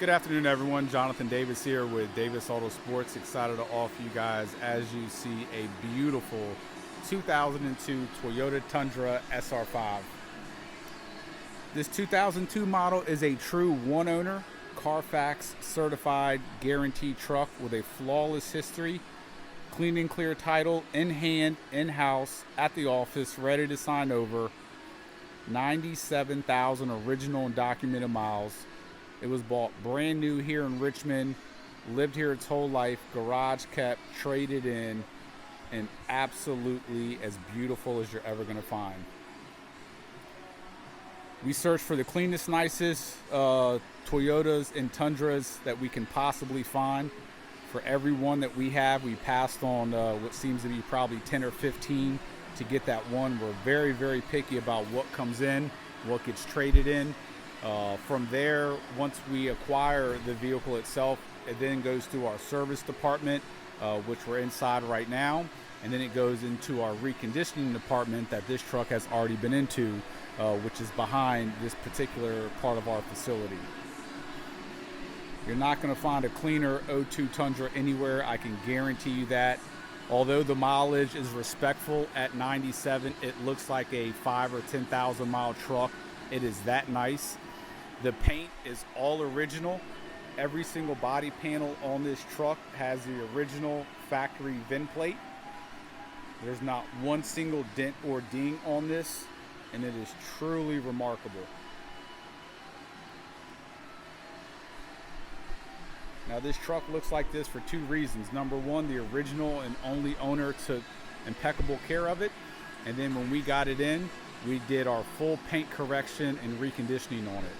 Good afternoon, everyone. Jonathan Davis here with Davis Autosports. Excited to offer you guys, as you see, a beautiful 2002 Toyota Tundra SR5. This 2002 model is a true one-owner, Carfax certified guaranteed truck with a flawless history, clean and clear title, in hand, in-house, at the office, ready to sign over. 97,000 original and documented miles. It was bought brand new here in Richmond, lived here its whole life, garage kept, traded in, and absolutely as beautiful as you're ever going to find. We searched for the cleanest, nicest Toyotas and Tundras that we can possibly find. For every one that we have, we passed on what seems to be probably 10 or 15 to get that one. We're very, very picky about what comes in, what gets traded in. From there, once we acquire the vehicle itself, it then goes to our service department, which we're inside right now, and then it goes into our reconditioning department that this truck has already been into, which is behind this particular part of our facility. You're not going to find a cleaner 02 Tundra anywhere, I can guarantee you that. Although the mileage is respectful at 97, it looks like a 5,000 or 10,000 mile truck. It is that nice. The paint is all original. Every single body panel on this truck has the original factory VIN plate. There's not one single dent or ding on this, and it is truly remarkable. Now this truck looks like this for two reasons. Number one, the original and only owner took impeccable care of it. And then when we got it in, we did our full paint correction and reconditioning on it.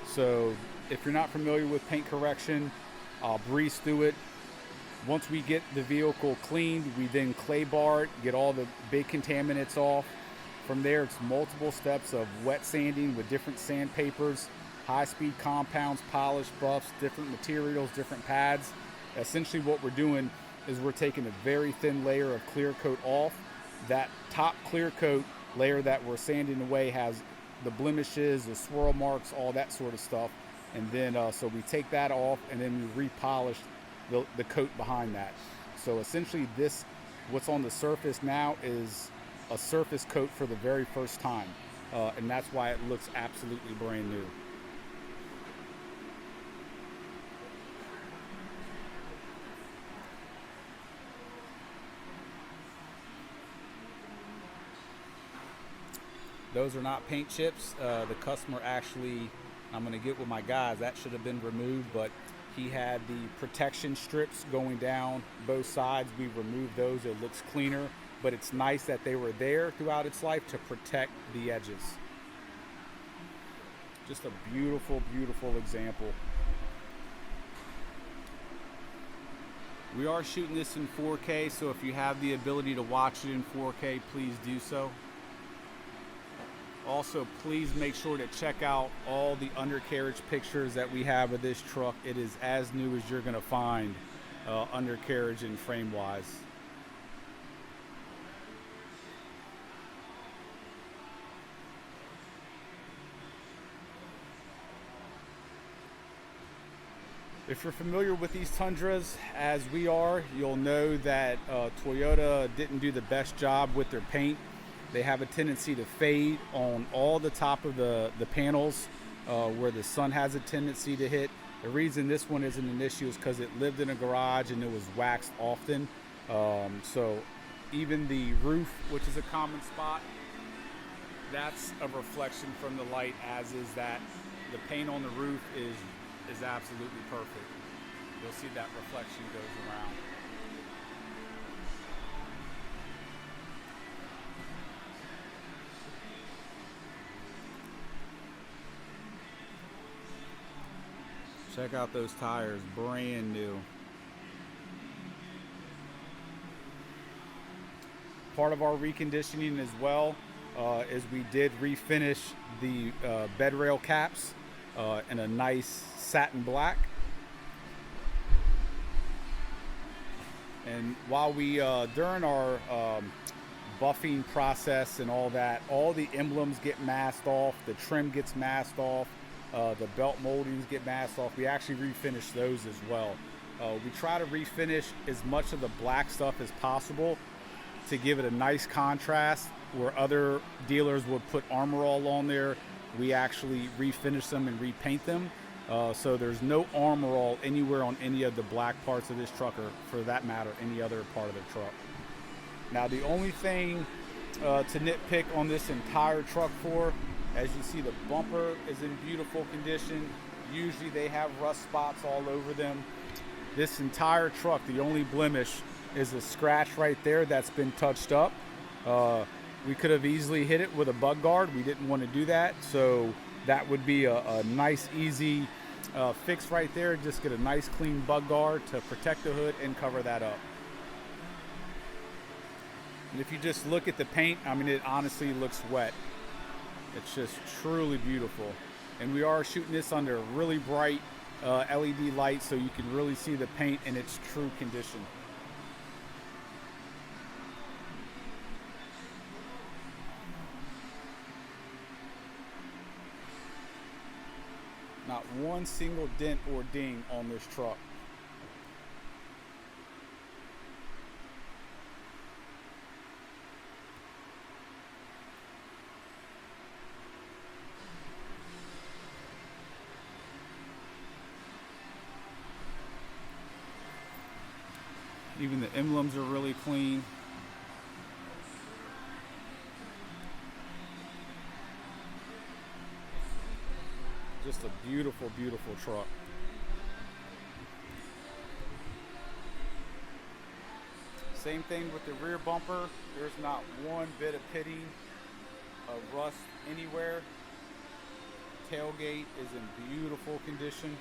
So if you're not familiar with paint correction, I'll breeze through it. Once we get the vehicle cleaned, we then clay bar it, get all the big contaminants off. From there, it's multiple steps of wet sanding with different sandpapers, high-speed compounds, polish buffs, different materials, different pads. Essentially what we're doing is we're taking a very thin layer of clear coat off. That top clear coat layer that we're sanding away has the blemishes, the swirl marks, all that sort of stuff. And then, so we take that off and then we repolish the coat behind that. So essentially this, what's on the surface now is a surface coat for the very first time. And that's why it looks absolutely brand new. Those are not paint chips. The customer actually, I'm going to get with my guys, that should have been removed, but he had the protection strips going down both sides. We removed those. It looks cleaner, but it's nice that they were there throughout its life to protect the edges. Just a beautiful, beautiful example. We are shooting this in 4K, so if you have the ability to watch it in 4K, please do so. Also, please make sure to check out all the undercarriage pictures that we have of this truck. It is as new as you're going to find undercarriage and frame-wise. If you're familiar with these Tundras, as we are, you'll know that Toyota didn't do the best job with their paint. They have a tendency to fade on all the top of the panels where the sun has a tendency to hit. The reason this one isn't an issue is because it lived in a garage and it was waxed often. So even the roof, which is a common spot, that's a reflection from the light, as is that the paint on the roof is absolutely perfect. You'll see that reflection goes around. Check out those tires, brand new. Part of our reconditioning as well is we did refinish the bed rail caps in a nice satin black. And while we, during our buffing process and all that, all the emblems get masked off, the trim gets masked off, The belt moldings get masked off. We actually refinish those as well. We try to refinish as much of the black stuff as possible to give it a nice contrast. Where other dealers would put Armor All on there, we actually refinish them and repaint them. So there's no Armor All anywhere on any of the black parts of this truck, or for that matter, any other part of the truck. Now the only thing to nitpick on this entire truck for, as you see, the bumper is in beautiful condition. Usually they have rust spots all over them. This entire truck, the only blemish is a scratch right there that's been touched up. We could have easily hit it with a bug guard. We didn't want to do that, so that would be a nice, easy fix right there. Just get a nice, clean bug guard to protect the hood and cover that up. And if you just look at the paint, I mean, it honestly looks wet. It's just truly beautiful. And we are shooting this under really bright LED lights, so you can really see the paint in its true condition. Not one single dent or ding on this truck. Even the emblems are really clean. Just a beautiful, beautiful truck. Same thing with the rear bumper. There's not one bit of pitting of rust anywhere. Tailgate is in beautiful condition.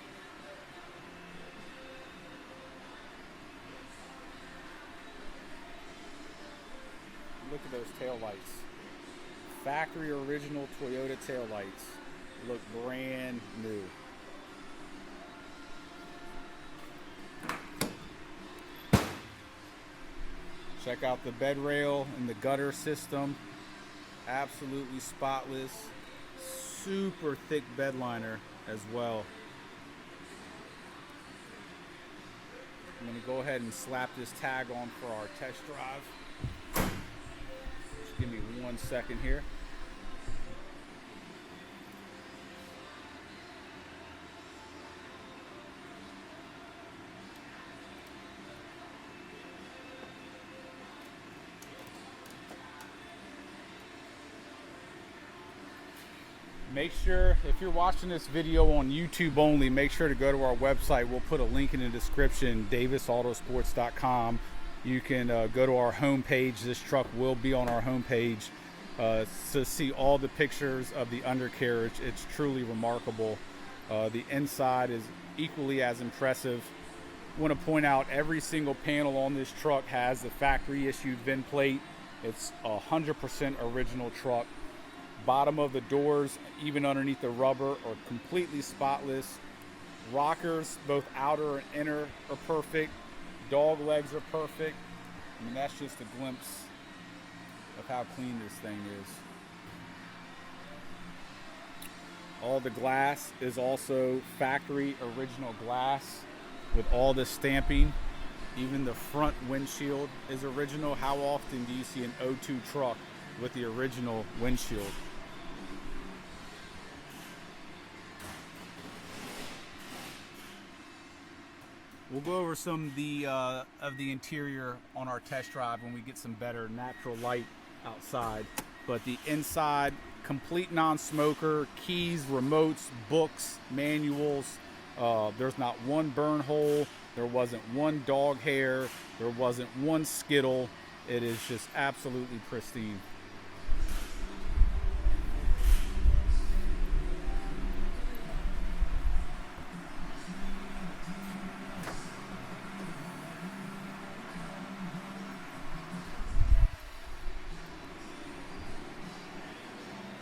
Look at those tail lights. Factory original Toyota tail lights. Look brand new. Check out the bed rail and the gutter system. Absolutely spotless. Super thick bed liner as well. I'm going to go ahead and slap this tag on for our test drive. Just give me 1 second here. Make sure, if you're watching this video on YouTube only, make sure to go to our website. We'll put a link in the description, davisautosports.com. You can go to our homepage. This truck will be on our homepage to see all the pictures of the undercarriage. It's truly remarkable. The inside is equally as impressive. I want to point out every single panel on this truck has the factory issued VIN plate. It's 100% original truck. Bottom of the doors, even underneath the rubber, are completely spotless. Rockers, both outer and inner, are perfect. Dog legs are perfect. I mean, that's just a glimpse of how clean this thing is. All the glass is also factory original glass with all the stamping. Even the front windshield is original. How often do you see an O2 truck with the original windshield? We'll go over some of the interior on our test drive when we get some better natural light outside. But the inside, complete non-smoker, keys, remotes, books, manuals. There's not one burn hole. There wasn't one dog hair. There wasn't one skittle. It is just absolutely pristine.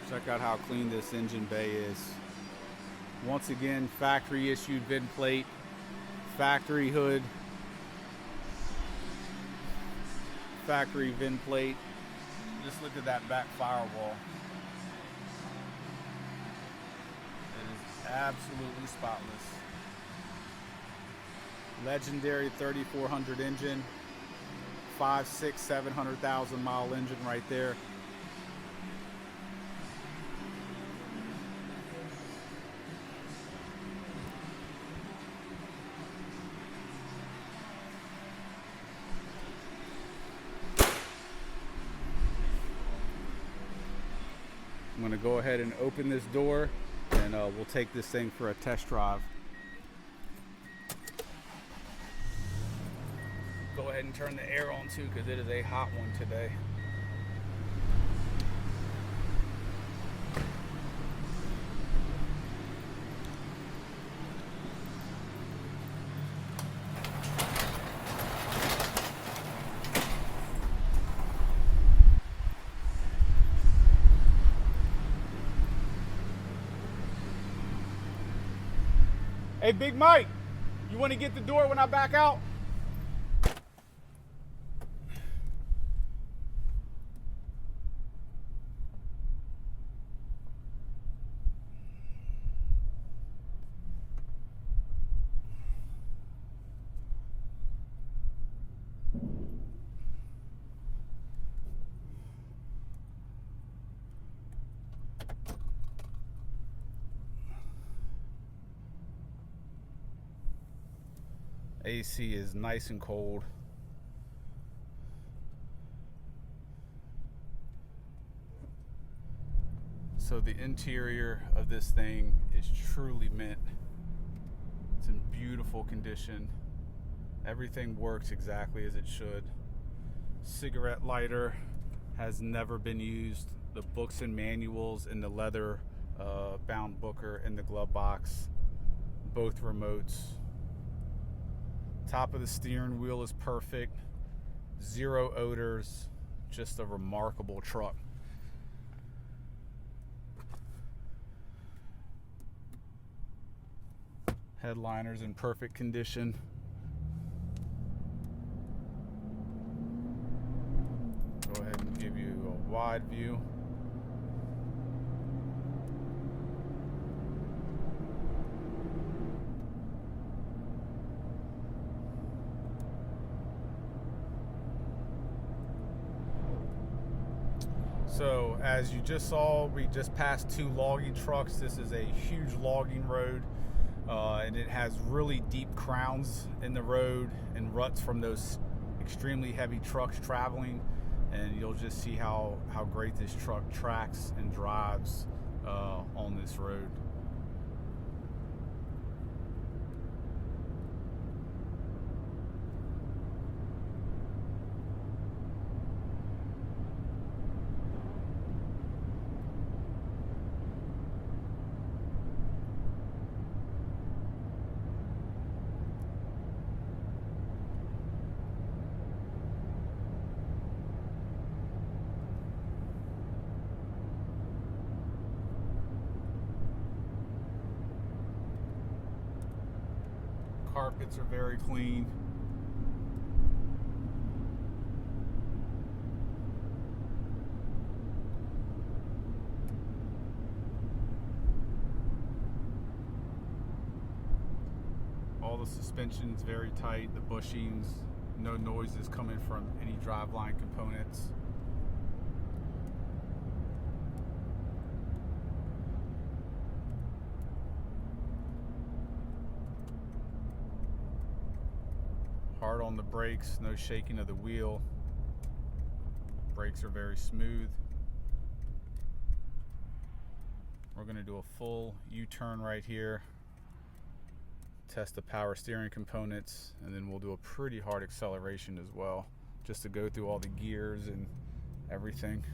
Check out how clean this engine bay is. Once again, factory issued VIN plate, factory hood, factory VIN plate. Just look at that back firewall. It is Absolutely spotless. Legendary 3400 engine, 5, 6, 700,000 mile engine right there. I'm going to go ahead and open this door, and we'll take this thing for a test drive. Go ahead and turn the air on too, because it is a hot one today. Hey, Big Mike, you want to get the door when I back out? AC is nice and cold. So the interior of this thing is truly mint. It's in beautiful condition. Everything works exactly as it should. Cigarette lighter has never been used. The books and manuals in the leather bound booker in the glove box. Both remotes. Top of the steering wheel is perfect. Zero odors. Just a remarkable truck. Headliner's in perfect condition. Go ahead and give you a wide view. So as you just saw, we just passed 2 logging trucks. This is a huge logging road, and it has really deep crowns in the road and ruts from those extremely heavy trucks traveling. And you'll just see how great this truck tracks and drives on this road. Carpets are very clean. All the suspension's very tight, the bushings, no noises coming from any driveline components. Hard on the brakes, no shaking of the wheel. Brakes are very smooth. We're going to do a full U-turn right here. Test the power steering components, and then we'll do a pretty hard acceleration as well, just to go through all the gears and everything.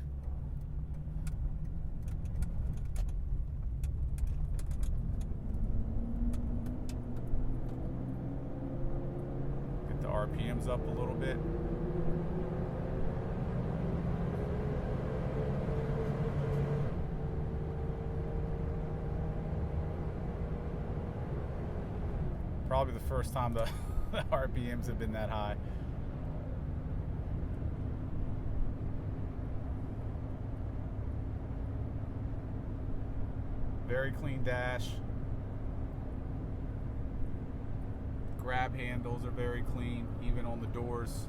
Get the RPMs up a little bit. Probably the first time the RPMs have been that high. Very clean dash, grab handles are very clean, even on the doors.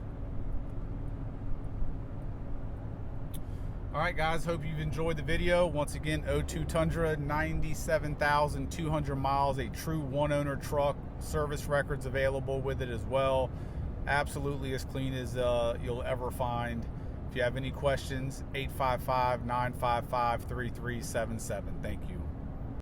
All right, guys, hope you've enjoyed the video. Once again, 02 Tundra, 97,200 miles, a true one-owner truck. Service records available with it as well. Absolutely as clean as you'll ever find. If you have any questions, 855-955-3377. Thank you.